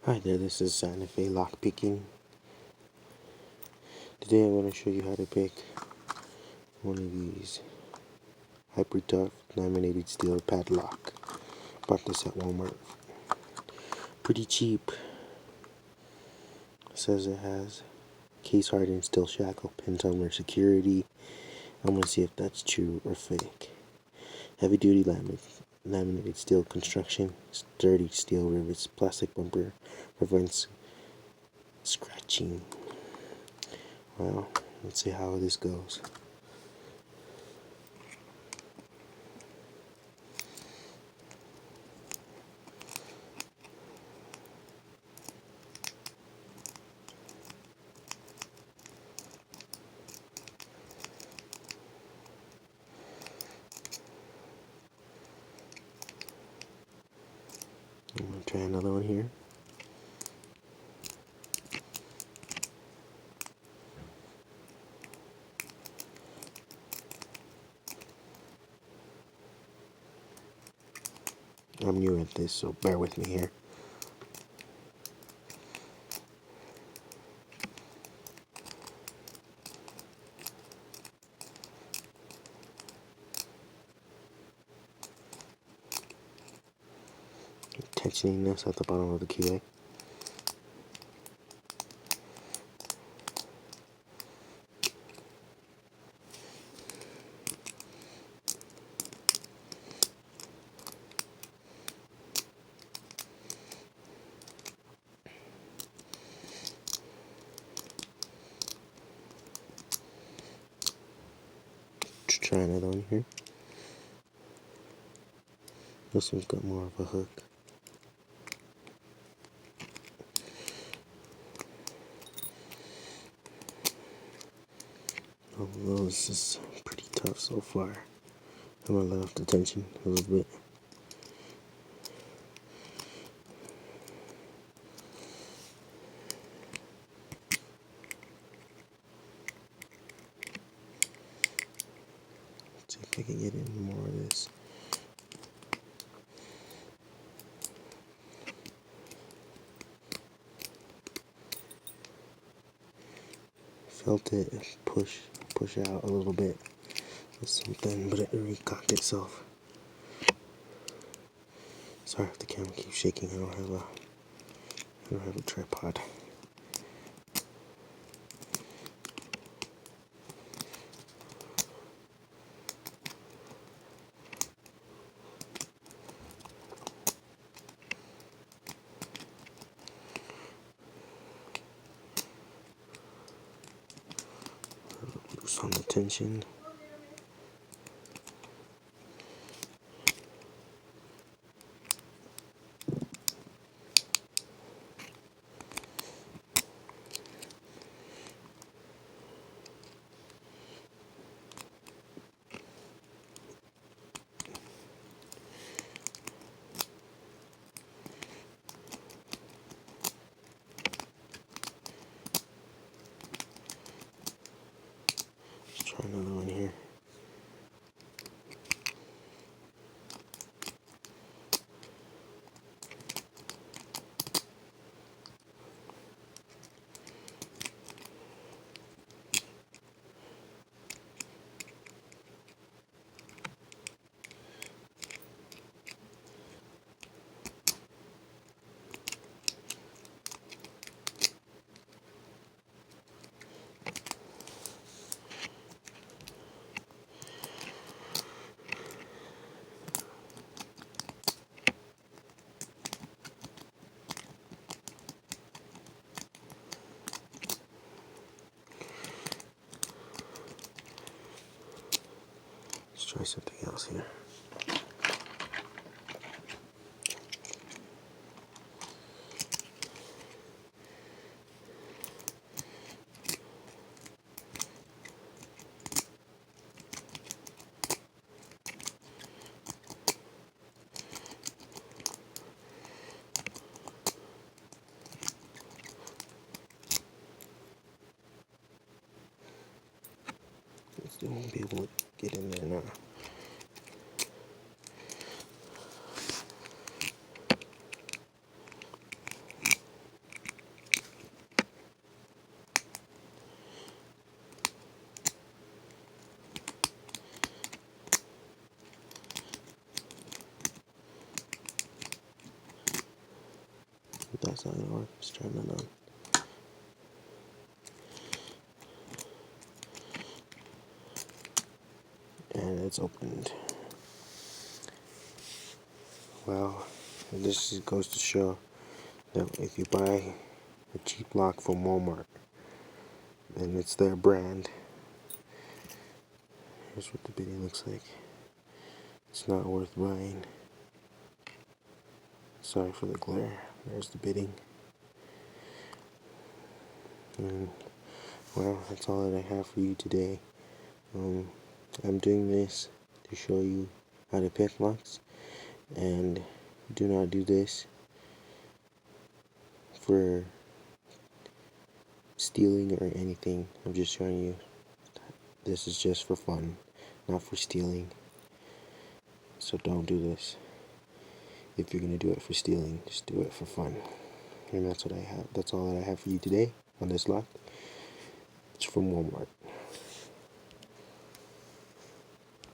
Hi there, this is Santa Fe Lockpicking. Today I'm going to show you how to pick one of these hyper tough laminated steel padlock. Bought this at Walmart. Pretty cheap. It says it has case hardened steel shackle, pin tumbler security. I'm going to see if that's true or fake. Heavy duty laminated steel construction, sturdy steel rivets, plastic bumper, prevents scratching. Well, let's see how this goes. I'm going to try another one here. I'm new at this, so bear with me here. Tensioning this at the bottom of the keyway. Try another one here. This one's got more of a hook. Although this is pretty tough so far. I'm gonna let off the tension a little bit. See if I can get in more of this. Felt it push out a little bit with something, but it recocked itself. Sorry if the camera keeps shaking. I don't have a tripod. Loose on the tension. Let's try another one here. Let's try something else here. Still won't be able to get in there now. If that's not gonna work, let's turn that on. And it's opened. Well, this goes to show that if you buy a cheap lock from Walmart and it's their brand, here's what the bidding looks like. It's not worth buying. Sorry for the glare. There's the bidding. And well, that's all that I have for you today. I'm doing this to show you how to pick locks, and do not do this for stealing or anything. I'm just showing you this is just for fun, not for stealing. So don't do this. If you're gonna do it for stealing, just do it for fun. And that's what I have. That's all that I have for you today on this lock. It's from Walmart.